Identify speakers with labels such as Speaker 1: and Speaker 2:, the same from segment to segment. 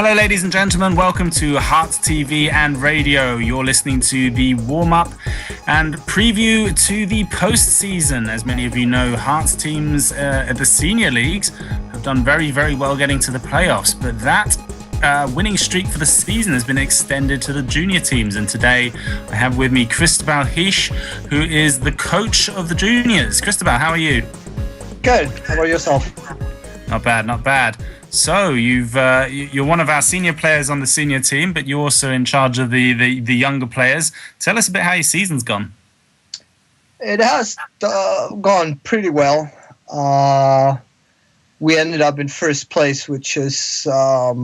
Speaker 1: Hello, ladies and gentlemen. Welcome to Heart TV and Radio. You're listening to the warm-up and preview to the postseason. As many of you know, Hearts teams at the senior leagues have done very, very well getting to the playoffs. But that winning streak for the season has been extended to the junior teams. And today I have with me Cris Hiche, who is the coach of the juniors. Cristobal, how are you?
Speaker 2: Good. How about yourself?
Speaker 1: Not bad, not bad. So you're one of our senior players on the senior team, but you're also in charge of the younger players. Tell us a bit how your season's gone.
Speaker 2: It has gone pretty well. We ended up in first place, which is a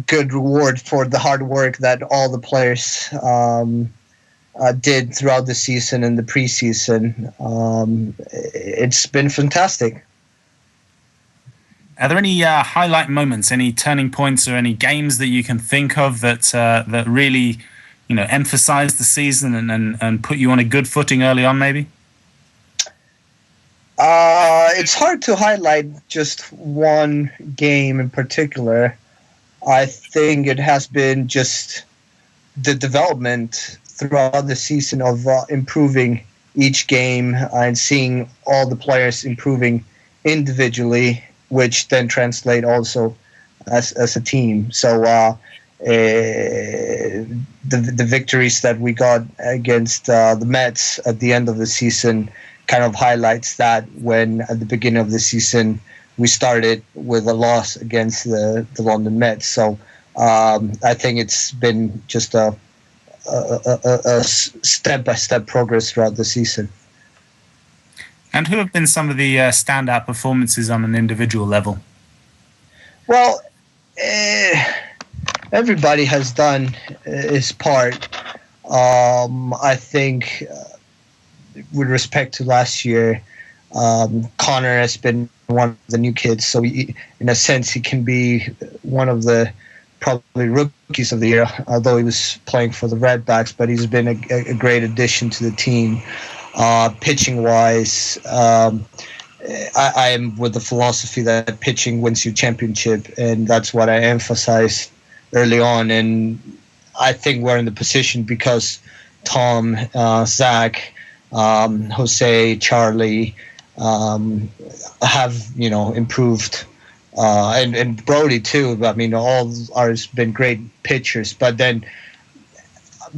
Speaker 2: good reward for the hard work that all the players did throughout the season and the preseason. It's been fantastic.
Speaker 1: Are there any highlight moments, any turning points, or any games that you can think of that really, emphasized the season and put you on a good footing early on, maybe?
Speaker 2: It's hard to highlight just one game in particular. I think it has been just the development throughout the season of improving each game and seeing all the players improving individually, which then translate also as a team. So the victories that we got against the Mets at the end of the season kind of highlights that, when at the beginning of the season we started with a loss against the London Mets. So I think it's been just a step-by-step progress throughout the season.
Speaker 1: And who have been some of the standout performances on an individual level?
Speaker 2: Well, everybody has done his part. I think with respect to last year, Connor has been one of the new kids. So in a sense, he can be one of the probably rookies of the year, although he was playing for the Redbacks, but he's been a great addition to the team. Pitching wise, I am with the philosophy that pitching wins you championship, and that's what I emphasized early on. And I think we're in the position because Tom, Zach, Jose, Charlie have improved, and Brody too. I mean, all ours been great pitchers, but then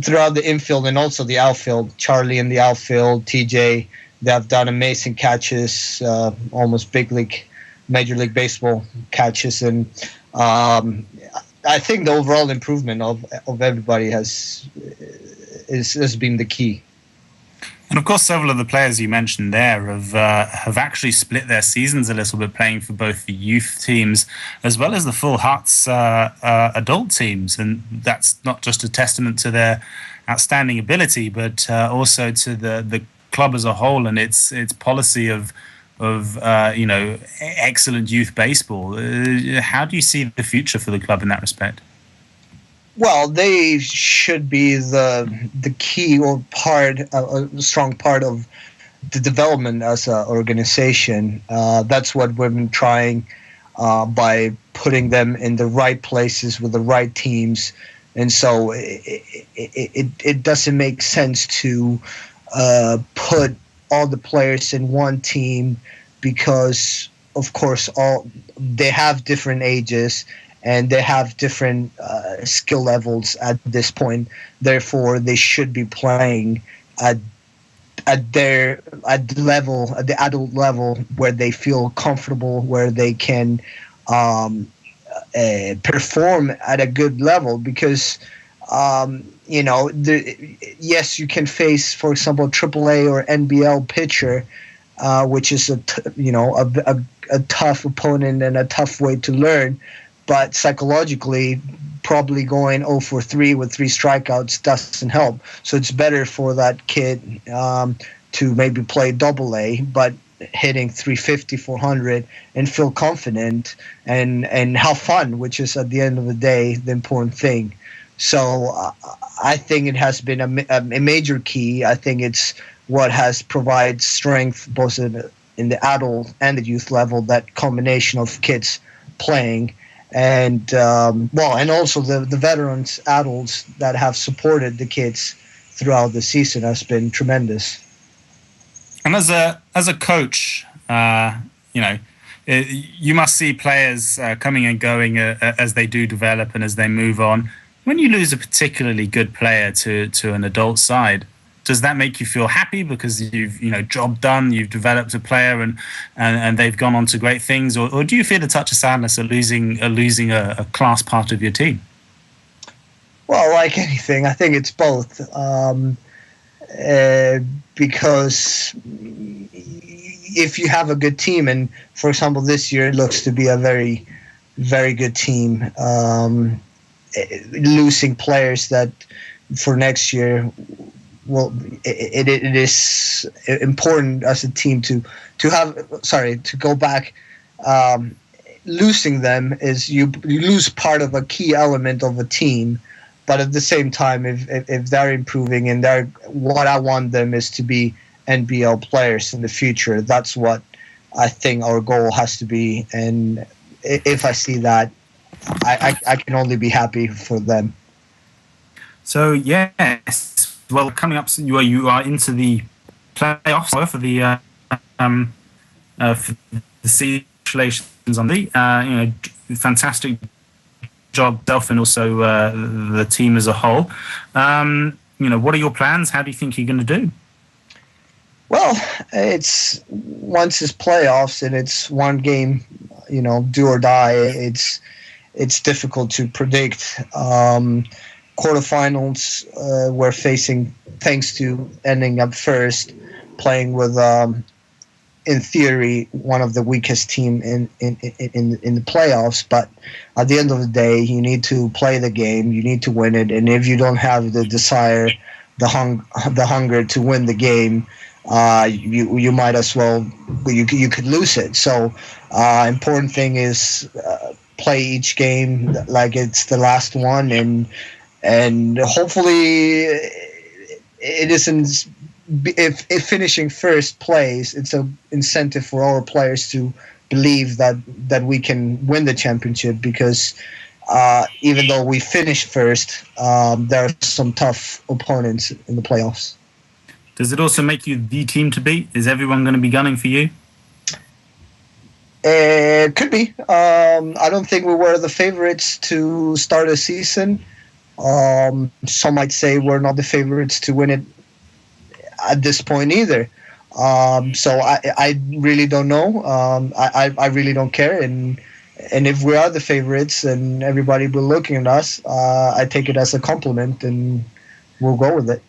Speaker 2: throughout the infield and also the outfield, Charlie in the outfield, TJ, they have done amazing catches, almost Major League Baseball catches. And I think the overall improvement of everybody has been the key.
Speaker 1: And of course, several of the players you mentioned there have actually split their seasons a little bit, playing for both the youth teams as well as the full Hearts adult teams. And that's not just a testament to their outstanding ability, but also to the club as a whole and its policy of excellent youth baseball. How do you see the future for the club in that respect?
Speaker 2: Well, they should be the key or a strong part of the development as an organization. That's what we've been trying by putting them in the right places with the right teams. And so it doesn't make sense to put all the players in one team because, of course, they have different ages and they have different skill levels at this point. Therefore, they should be playing at the adult level, where they feel comfortable, where they can perform at a good level. Because yes, you can face, for example, AAA or NBL pitcher, which is a tough opponent and a tough way to learn. But psychologically, probably going 0-for-3 with 3 strikeouts doesn't help. So it's better for that kid to maybe play AA, but hitting 350, 400, and feel confident and have fun, which is at the end of the day the important thing. So I think it has been a major key. I think it's what has provided strength both in the adult and the youth level, that combination of kids playing. and and also the veterans, adults that have supported the kids throughout the season has been tremendous.
Speaker 1: And as a coach, you must see players coming and going as they do develop and as they move on. When you lose a particularly good player to an adult side, does that make you feel happy because you've job done, you've developed a player and they've gone on to great things, or do you feel a touch of sadness at losing a class part of your team?
Speaker 2: Well, like anything, I think it's both. Because if you have a good team, and for example, this year it looks to be a very, very good team, losing players that for next year, well, it is important as a team to go back. Losing them is you lose part of a key element of a team. But at the same time, if they're improving and what I want them is to be NBL players in the future, that's what I think our goal has to be. And if I see that, I can only be happy for them.
Speaker 1: So yes, well, coming up, you are into the playoffs for the season. Congratulations on the fantastic job, Delph, and also the team as a whole. What are your plans? How do you think you're going to do?
Speaker 2: Well, once it's playoffs and it's one game, do or die. It's difficult to predict. Quarterfinals, we're facing, thanks to ending up first, playing with in theory, one of the weakest team in the playoffs. But at the end of the day, you need to play the game. You need to win it. And if you don't have the desire, the hunger to win the game, you might as well. You could lose it. So, important thing is play each game like it's the last one, and hopefully it isn't. If finishing first place, it's an incentive for our players to believe that we can win the championship, because even though we finished first, there are some tough opponents in the playoffs.
Speaker 1: Does it also make you the team to beat? Is everyone going to be gunning for you?
Speaker 2: It could be. I don't think we were the favorites to start a season. Some might say we're not the favorites to win it at this point either. So I really don't know. I really don't care. And if we are the favorites and everybody will looking at us, I take it as a compliment and we'll go with it.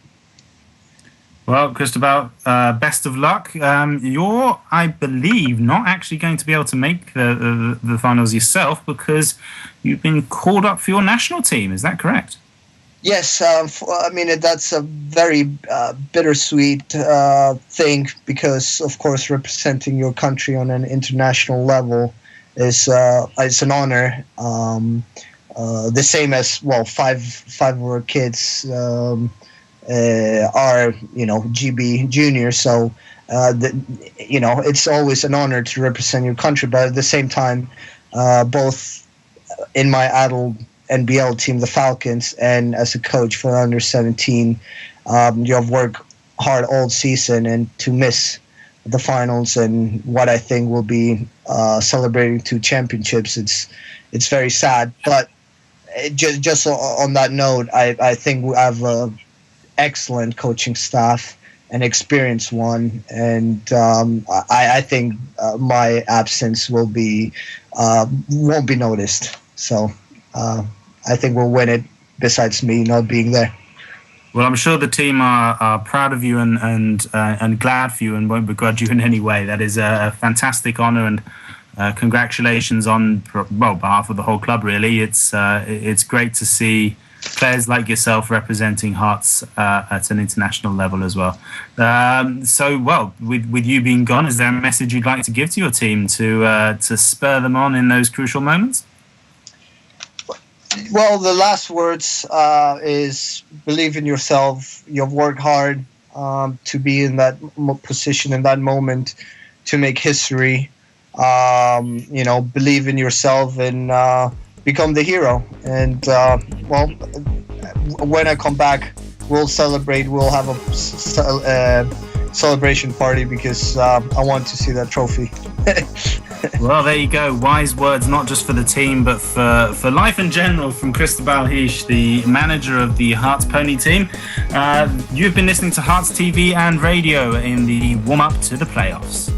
Speaker 1: Well, Cristobal, best of luck. You're, I believe, not actually going to be able to make the finals yourself because you've been called up for your national team. Is that correct?
Speaker 2: Yes, that's a very bittersweet thing, because, of course, representing your country on an international level is an honor. The same as, five of our kids are GB juniors, so it's always an honor to represent your country. But at the same time, both in my adult NBL team, the Falcons, and as a coach for under 17, you have worked hard all season, and to miss the finals and what I think will be celebrating 2 championships, it's very sad. But just on that note, I think we have an excellent coaching staff, an experienced one, and I think my absence won't be noticed. So I think we'll win it, besides me not being there.
Speaker 1: Well, I'm sure the team are proud of you and glad for you and won't begrudge you in any way. That is a fantastic honour, and congratulations on behalf of the whole club. Really, it's great to see players like yourself representing Hearts at an international level as well. With you being gone, is there a message you'd like to give to your team to spur them on in those crucial moments?
Speaker 2: Well, the last words is believe in yourself. You've worked hard to be in that position in that moment to make history. Believe in yourself and become the hero. And well, when I come back, we'll celebrate. We'll have a celebration party because I want to see that trophy.
Speaker 1: Well, there you go. Wise words, not just for the team, but for life in general, from Cristobal Hiche, the manager of the Hearts Pony team. You've been listening to Hearts TV and Radio in the warm-up to the playoffs.